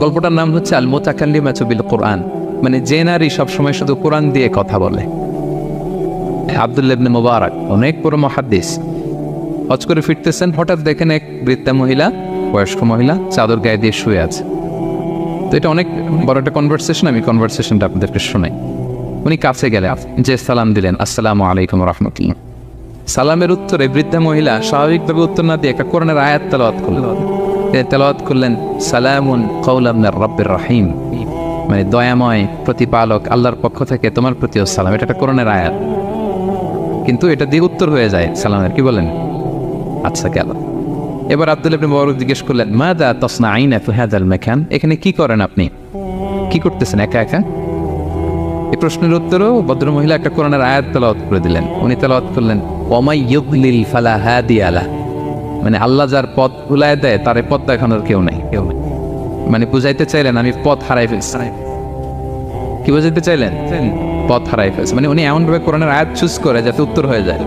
গল্পটার নাম হচ্ছে আল মুতাকাল্লিমাতু বিল কোরআন, মানে যে নারী সবসময় শুধু কোরআন দিয়ে কথা বলে। আব্দুল্লাহ ইবনে মুবারক অনেক বড় মুহাদ্দিস, হজ করে ফিরতেছেন, হঠাৎ দেখেন এক বৃদ্ধা মহিলা, বয়স্ক মহিলা চাদর গায়ে দিয়ে শুয়ে আছে। তো এটা অনেক বড় একটা কনভারসেশন, আমি কনভারসেশনটা আপনাদেরকে শোনাই। উনি কাছে গেলে যে সালাম দিলেন, আসসালামু আলাইকুম রাহমাতুল্লাহ। সালামের উত্তরে বৃদ্ধা মহিলা স্বাভাবিকভাবে উত্তর না দিয়ে একটা কোরআনের আয়াত তেলাওয়াত করলেন। তেলাওয়াত করলেন সালামুন কাওলাম মির রাব্বির রহিম, মানে দয়াময় প্রতিপালক আল্লাহর পক্ষ থেকে তোমার প্রতিও সালাম। এটা একটা কোরআনের আয়াত, কিন্তু এটা দিয়ে উত্তর হয়ে যায় সালামের। কি বলেন? আচ্ছা গেল। এবার আব্দুল্লাহ ইবনে মুবারক জিজ্ঞেস করলেন মাযা তাসনাঈনা ফি হাযাল মাকান, এখানে কি করেন আপনি, কি করতেছেন একা একা? এই প্রশ্নের উত্তরেও ভদ্রমহিলা একটা কোরআনের আয়াত তেলাওয়াত করে দিলেন। উনি তেলাওয়াত করলেন ওয়ামাই ইউদ্লিল ফালা হাদিয়া লাহ, মানে আল্লাহ যার পথ ভুলায় দেয় তার পথ দেখানোর কেউ নাই। মানে বুঝাইতে চাইলেন আমি পথ হারাই ফেলছি। কি বুঝাইতে চাইলেন? পথ হারাই ফেলছে, মানে উনি এমনভাবে কোরআনের আয়াত চুজ করে যাতে উত্তর হয়ে যায়।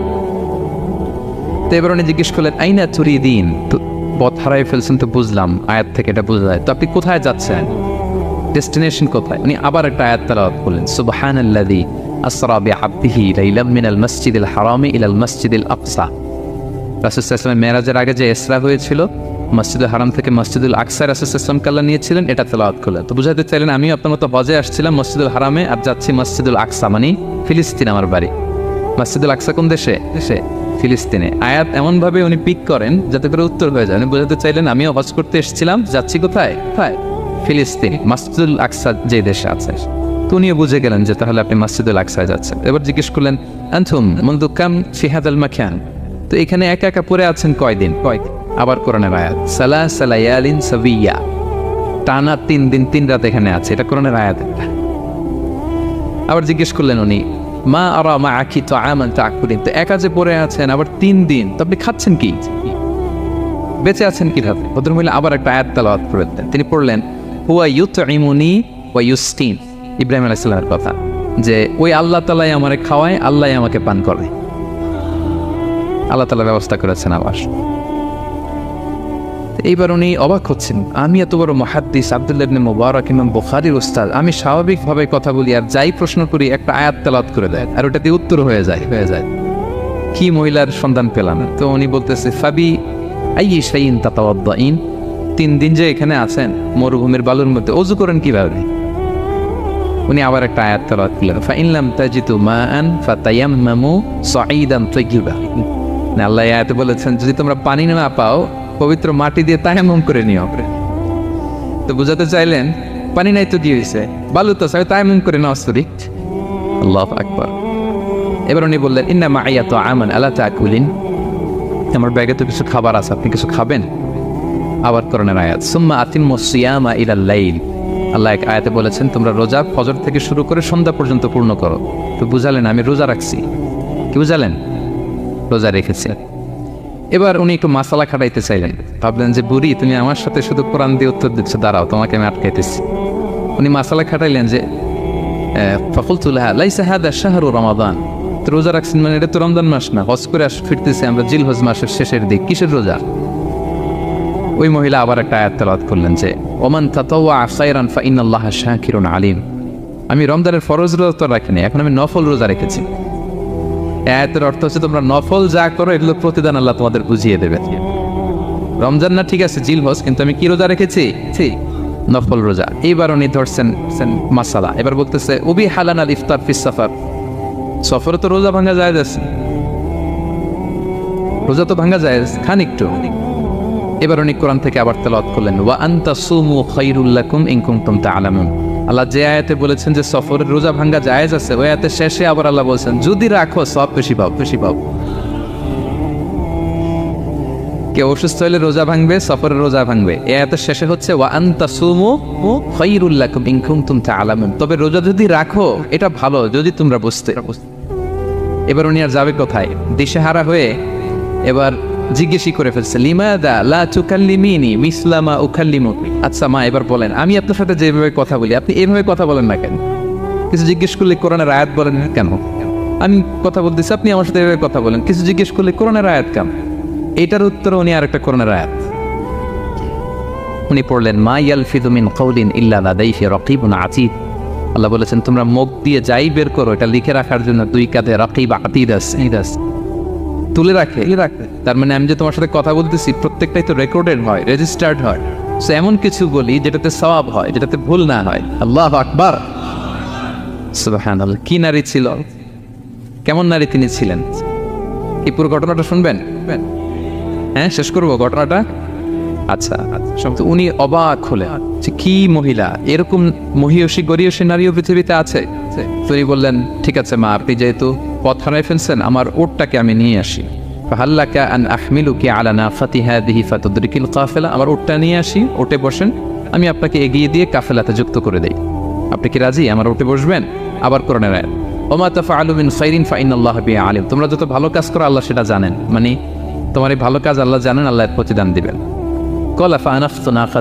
তো এবার উনি জিজ্ঞেস করলেন আইনা তুরিদিন, তো পথ হারাই ফেলছেন তো বুঝলাম, আয়াত থেকে এটা বোঝা যায়, তো আপনি কোথায় যাচ্ছেন, ডেস্টিনেশন কোথায়? উনি আবার একটা আয়াত তেলাওয়াত করলেন সুবহানাল্লাযী আসরা বিআবদিহি লাইলাম মিনাল মাসজিদিল হারামি ইলাল মাসজিদিল আকসা। রাসূল সাল্লাল্লাহু আলাইহি ওয়াসাল্লাম মেরাজের আগে যে ইসরা হয়েছিল, মসজিদুল হারাম থেকে মসজিদুল আকসা রাসূল সাল্লাল্লাহু আলাইহি ওয়াসাল্লাম আল্লাহ নিয়েছিলেন, এটা তেলাওয়াত করলেন। তো বুঝাতে চাইলেন আমি আপনার মতো হজে আসছিলাম মসজিদুল হারামে, আর যাচ্ছি মসজিদুল আকসা, মানে ফিলিস্তিন আমার বাড়ি। মসজিদুল আকসা কোন দেশে? ফিলিস্তিনে। আয়াত এমনভাবে উনি পিক করেন যাতে করে উত্তর হয়ে যায়। উনি বোঝাতে চাইলেন আমিও হজ করতে এসেছিলাম, যাচ্ছি কোথায়? ফিলিস্তিন, মসজিদুল আকসা যে দেশে আছে। তো উনিও বুঝে গেলেন যে তাহলে আপনি মসজিদুল আকসায় যাচ্ছেন। এবার জিজ্ঞেস করলেন আনতুম মুনযু কাম ফি হাযাল মাকান, তো এখানে একা একা পড়ে আছেন কয়দিন? আবার কোরআনের আয়াত সালাসা লায়ালিন সাবিয়া, টানা 3 দিন 3 রাত এখানে আছে, এটা কোরআনের আয়াত। আবার জিজ্ঞেস করলেন উনি মা আরা মাআকি তাআমান তাকুলিন, তো একা যে পড়ে আছেন আবার 3 দিন, তো আপনি খাচ্ছেন কি, বেঁচে আছেন কিভাবে? ভদ্রমহিলা আবার একটা আয়াত তেলাওয়াত করলেন। তিনি পড়লেন হুয়া ইউতঈমুনি ওয়া ইউসকিন, ইব্রাহিম আলাইহিস সালামের কথা, যে ওই আল্লাহ তাআলাই আমারে খাওয়ায়, আল্লাহই আমাকে পান করে, আল্লাহ তাআলা ব্যবস্থা করেছেন আবার। এইবার উনি অবাক হচ্ছেন, আমি এত বড় মুহাদ্দিস আব্দুল্লাহ ইবনে মুবারক ইমাম বুখারীর উস্তাদ, আমি স্বাভাবিকভাবে কথা বলি আর যাই প্রশ্ন করি একটা আয়াত তেলাওয়াত করে দেয় আর ওটাতে উত্তর হয়ে যায়। কি মহিলার সন্ধান পেলাম? তো উনি বলতেছে ফাবি আইয়ি শাইইন তাতাওয়াদ্দাইন, 3 দিন যে এখানে আছেন মরুভূমির বালুর মধ্যে ওযু করেন কিভাবে? উনি আবার একটা আয়াত তেলাওয়াত করলেন ফাইন লাম তাজিদু মাআন ফাতায়াম্মামু সাঈদান তাইয়্যিবা, না আল্লাহ আয়াতে বলেছেন যদি তোমরা পানি না পাও পবিত্র মাটি দিয়ে তায়াম্মুম করে নিও। তো বুঝাতে চাইলেন পানি নাই তো কি হয়েছে, বালু তো সবাই তায়াম্মুম করে নাও। আল্লাহু আকবার। এবার উনি বললেন ইন্না মাইয়া তাআমান আলা তাকুলিন, আমার ব্যাগে তো কিছু খাবার আছে, আপনি কিছু খাবেন? আবার কোরআনের আয়াত সুম্মা আতিম্মুস সিয়ামা ইলাল লাইল, আল্লাহ এক আয়াতে বলেছেন তোমরা রোজা ফজর থেকে শুরু করে সন্ধ্যা পর্যন্ত পূর্ণ করো। তো বুঝালেন আমি রোজা রাখছি। কি বুঝালেন? রোজা রেখেছি। এবার উনি একটু মাসালা খাটাইতে চাইলেন, ভাবলেন যে বুড়ি তুমি আমার সাথে শুধু কোরআন দিয়ে উত্তর দিচ্ছ, দাঁড়াও তোমাকে আমি আটকাইতেছি। উনি মাসালা খাটাইলেন যে ফাকুলতু লাহা লাইসা হাদা শাহরু রমাদান, তো রোজা রাখছেন মানে এটা তো রমজান মাস না, হজ করে ফিরতেছি আমরা জিলহজ মাসের শেষের দিক, কিসের রোজা? ওই মহিলা আবার একটা আয়াত তেলাওয়াত করলেন যে ওমান তাতাওয়া খায়রান ফাইনাল্লাহা শাকিরুন আলিম, আমি রমজানের ফরজ রোজা তো রাখিনি, এখন আমি নফল রোজা রেখেছি। আয়াতের অর্থ হচ্ছে তোমরা নফল যা করো এগুলো প্রতিদান আল্লাহ তোমাদের বুঝিয়ে দেবে। রমজান না ঠিক আছে জিলহজ, কিন্তু আমি কি রোজা রেখেছি? নফল রোজা। এইবার উনি ধরছেন মাসালা, এবার বলতেছে উবি হালান আল ইফতার ফিস সাফার, সফরে তো রোজা ভাঙা যায়, রোজা তো ভাঙা যায়, খান একটু। এবার উনি কোরআন থেকে আবার তেলাওয়াত করলেন ওয়া আনতা সুমু খায়রুল লাকুম ইন কুনতুম তা'লামুন, আল্লাহ যে আয়াতে বলেছেন যে সফরের রোজা ভাঙা জায়েজ আছে, ওই আয়াতের শেষে আবার আল্লাহ বলেছেন যদি রাখো সব বেশি পাও। কেউ অসুস্থ হলে রোজা ভাঙবে, সফরের রোজা ভাঙবে। এই আয়াতের শেষে হচ্ছে ওয়া আনতা সুমু খায়রুল লাকুম ইন কুনতুম তা'লামুন, তবে রোজা যদি রাখো এটা ভালো যদি তোমরা বুঝতে। এবার উনি আর যাবে কোথায়? দিশেহারা হয়ে এবার জিজ্ঞেসই করে ফেলছে লিমাদা লা তুকাল্লিমিনি মিসলা মা উকাল্লিমুকি, আচ্ছা মা এবার বলেন আমি আপনার সাথে যেভাবে কথা বলি আপনি এভাবে কথা বলেন না কেন? কিছু জিজ্ঞেস করলে কোরআনের আয়াত বলেন কেন? আমি কথা বলতেছি আপনি আমার সাথে এভাবে কথা বলেন, কিছু জিজ্ঞেস করলে কোরআনের আয়াত কেন? এটার উত্তর উনি আর একটা কোরআনের আয়াত উনি পড়লেন মা ইয়ালফিযু মিন কাউলিন ইল্লা লাদাইহি রাকিবুন আতীদ। আল্লাহ বলেছেন তোমরা মুখ দিয়ে যাই বের করো এটা লিখে রাখার জন্য দুই কাঁধে রাকিব আতীদ আছে, তুলে রাখে। তার মানে আমি যে তোমার সাথে কথা বলতেছি প্রত্যেকটাই তো রেকর্ডেড হয়, রেজিস্টার্ড হয়। সো এমন কিছু বলি যেটাতে সওয়াব হয়, যেটাতে ভুল না হয়। আল্লাহু আকবার, সুবহানাল্লাহ। কি নারী ছিল, কেমন নারী তিনি ছিলেন, এই পুরো ঘটনাটা শুনবেন? হ্যাঁ, শেষ করবো ঘটনাটা। আচ্ছা, তো উনি অবাক হলেন যে কি মহিলা, এরকম মহিয়সী গরিয়সী নারীও পৃথিবীতে আছে। তো উনি বললেন ঠিক আছে মা, আপনি যেহেতু পথ হারাই ফেলছেন আমার উটটাকে আমি নিয়ে আসি। ফাহাল্লাকা আন আহমিলুকি আলা নাফাতি হাদিহি ফাতুদরিকিল কাফেলা, আমার উটটা নিয়ে আসি, উটে বসেন, আমি আপনাকে এগিয়ে দিয়ে কাফেলাতে যুক্ত করে দেই। আপনি কি রাজি আমার উটে বসবেন? আবার কোরআনের আয়াত ওমা তাফআলু মিন খাইরিন ফাইনাল্লাহা বিহি আলিম, তোমরা যত ভালো কাজ করো আল্লাহ সেটা জানেন, মানে তোমার এই ভালো কাজ আল্লাহ জানেন, আল্লাহ এর প্রতিদান দিবেন। কলা ফানাফতু নাকা